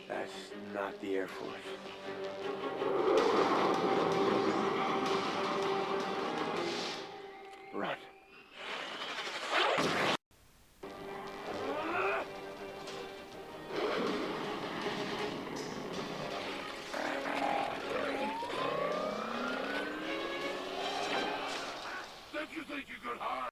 That's not the Air Force. Run. Don't you think you could hide?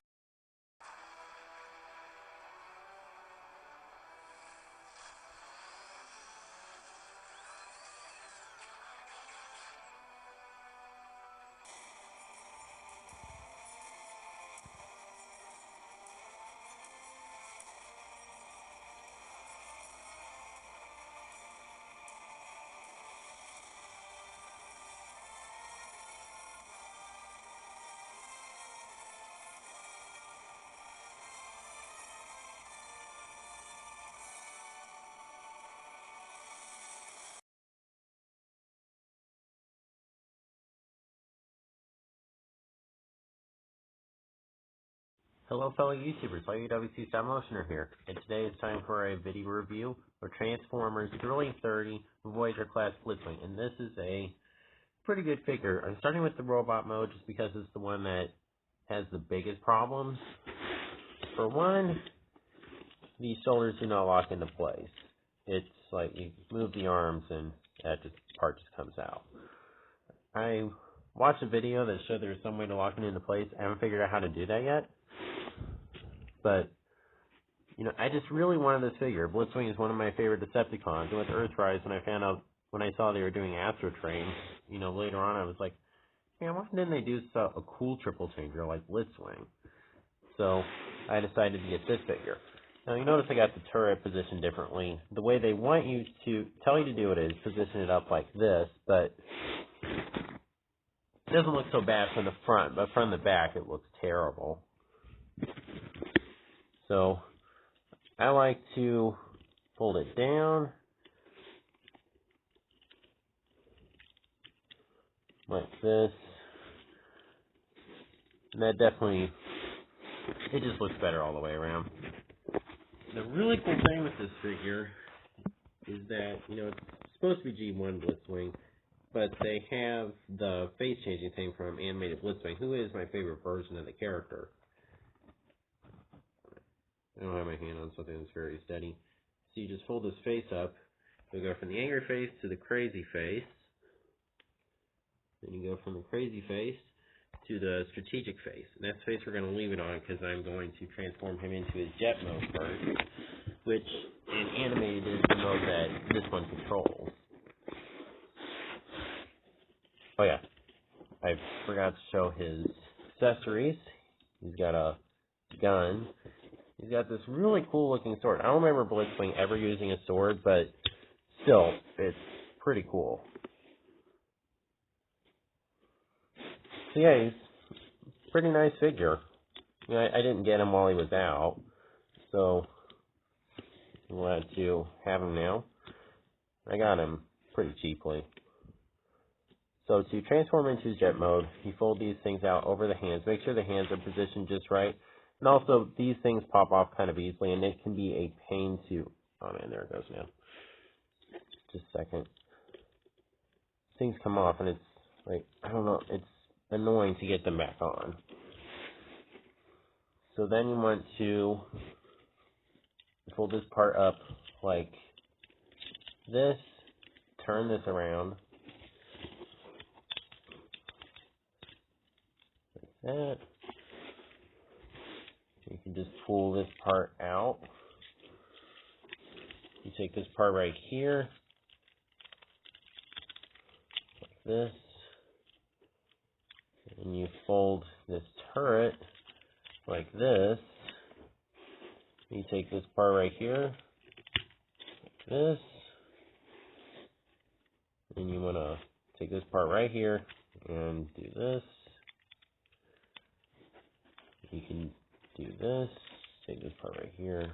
Hello fellow YouTubers, WWC Stop Motioner here, and today it's time for a video review of Transformers Thrilling 30 Voyager class Blitzwing, and this is a pretty good figure. I'm starting with the robot mode just because it's the one that has the biggest problems. For one, these shoulders do not lock into place. It's like you move the arms and that part just comes out. I watched a video that showed there's some way to lock it into place. I haven't figured out how to do that yet. But, you know, I just really wanted this figure. Blitzwing is one of my favorite Decepticons. And with Earthrise, when I saw they were doing Astro Train, you know, later on I was like, man, why didn't they do a cool triple changer like Blitzwing? So I decided to get this figure. Now you notice I got the turret positioned differently. The way they want you to tell you to do it is position it up like this, but it doesn't look so bad from the front, but from the back it looks terrible. So I like to fold it down like this. And that definitely, it just looks better all the way around. The really cool thing with this figure is that, you know, it's supposed to be G1 Blitzwing, but they have the face changing thing from animated Blitzwing, who is my favorite version of the character. I don't have my hand on something that's very steady. So you just fold this face up. You'll go from the angry face to the crazy face. Then you go from the crazy face to the strategic face. And that's the face we're going to leave it on because I'm going to transform him into his jet mode first, which in animated is the mode that this one controls. Oh yeah, I forgot to show his accessories. He's got a gun. He's got this really cool looking sword. I don't remember Blitzwing ever using a sword, but still, it's pretty cool. So yeah, he's a pretty nice figure. You know, I didn't get him while he was out, so I'm glad to have him now. I got him pretty cheaply. So to transform into his jet mode, you fold these things out over the hands. Make sure the hands are positioned just right. And also, these things pop off kind of easily, and it can be a pain to... Oh, man, there it goes now. Just a second. Things come off, and it's like, I don't know, it's annoying to get them back on. So then you want to fold this part up like this, turn this around, like that. You can just pull this part out. You take this part right here, like this, and you fold this turret like this. You take this part right here, like this, and you want to take this part right here and do this. You can do this, take this part right here.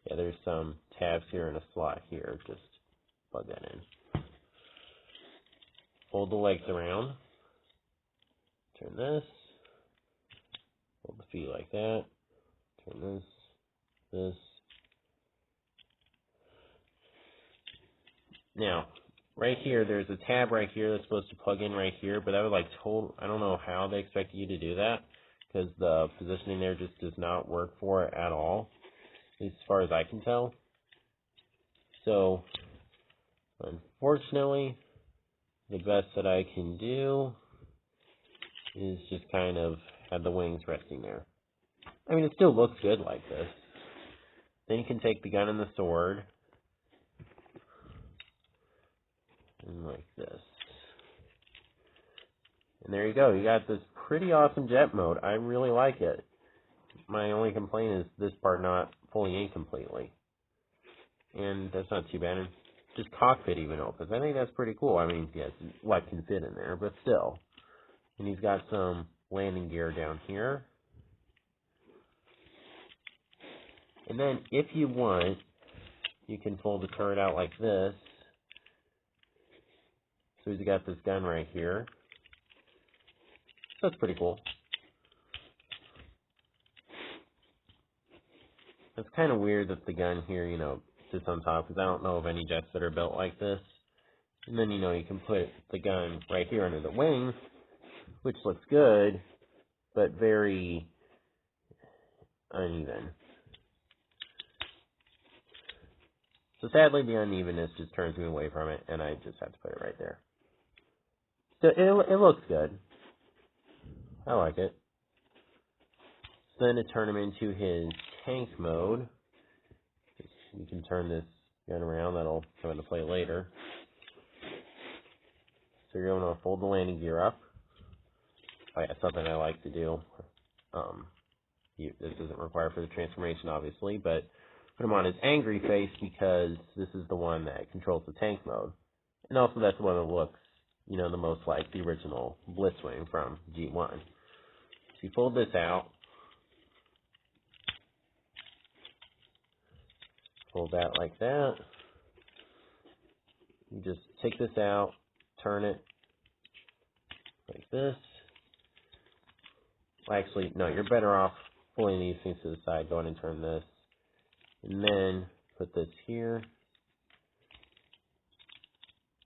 Yeah, there's some tabs here and a slot here, just plug that in. Fold the legs around, turn this, fold the feet like that, And this. Now, right here, there's a tab right here that's supposed to plug in right here, but I would I don't know how they expect you to do that, because the positioning there just does not work for it at all, at least as far as I can tell. So, unfortunately, the best that I can do is just kind of have the wings resting there. I mean, it still looks good like this. Then you can take the gun and the sword, and like this. And there you go. You got this pretty awesome jet mode. I really like it. My only complaint is this part not fully in completely. And that's not too bad. And just cockpit even opens. I think that's pretty cool. I mean, yes, what can fit in there, but still. And he's got some landing gear down here. And then, if you want, you can fold the turret out like this. So he's got this gun right here. That's pretty cool. It's kind of weird that the gun here, sits on top, because I don't know of any jets that are built like this. And then, you can put the gun right here under the wing, which looks good, but very uneven. So sadly, the unevenness just turns me away from it, and I just have to put it right there. So it looks good. I like it. So then to turn him into his tank mode, you can turn this gun around. That'll come into play later. So you're going to fold the landing gear up. Oh yeah, something I like to do. This isn't required for the transformation, obviously, but put him on his angry face because this is the one that controls the tank mode. And also that's the one that looks, the most like the original Blitzwing from G1. So you fold this out. Fold that like that. You just take this out, turn it like this. Well, actually, no, you're better off pulling these things to the side. Go ahead and turn this. And then put this here.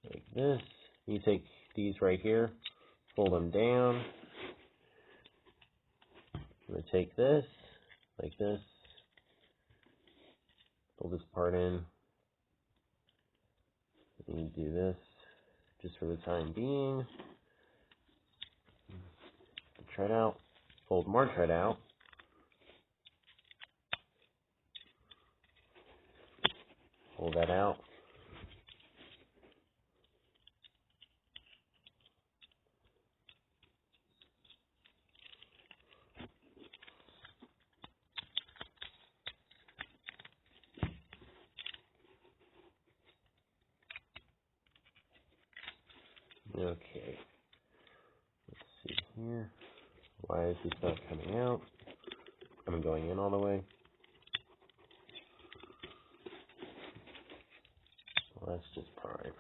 Like this. You take these right here, fold them down. I'm going to take this, like this. Pull this part in. And you do this just for the time being. Tread out. Fold more tread out. Pull that out. Okay. Let's see here. Why is this not coming out? I'm going in all the way. Well, that's just prime.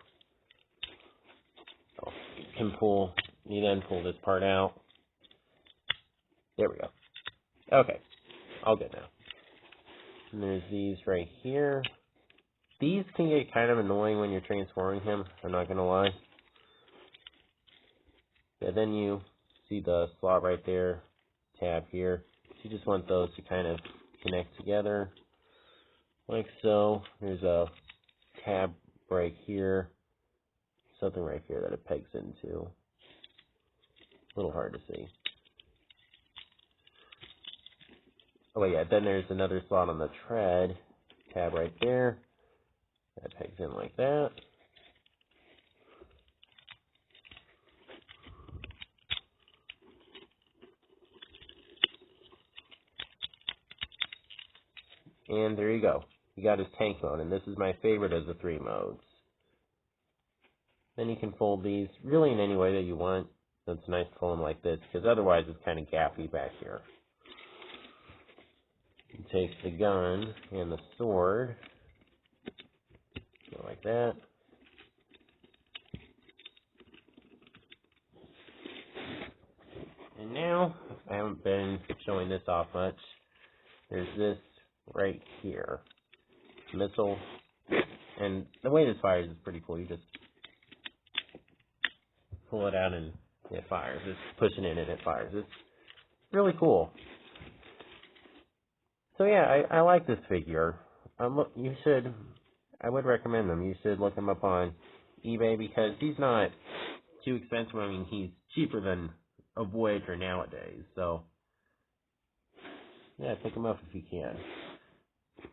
Oh, you then pull this part out. There we go. Okay, all good now. And there's these right here. These can get kind of annoying when you're transforming him, I'm not gonna lie. Yeah, then you see the slot right there, tab here. You just want those to kind of connect together, like so. There's a tab right here, something right here that it pegs into. A little hard to see. Oh yeah, then there's another slot on the tread, tab right there. That pegs in like that. And there you go. You got his tank mode, and this is my favorite of the three modes. Then you can fold these really in any way that you want. So it's nice to fold them like this, because otherwise it's kind of gappy back here. You take the gun and the sword, go like that. And now, I haven't been showing this off much. there's this right here. Missile. And the way this fires is pretty cool. You just pull it out and it fires. It's pushing in and it fires. It's really cool. So yeah, I like this figure. I would recommend them. You should look him up on eBay because he's not too expensive. I mean, he's cheaper than a Voyager nowadays. So yeah, pick him up if you can.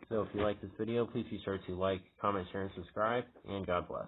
So if you like this video, please be sure to like, comment, share, and subscribe. And God bless.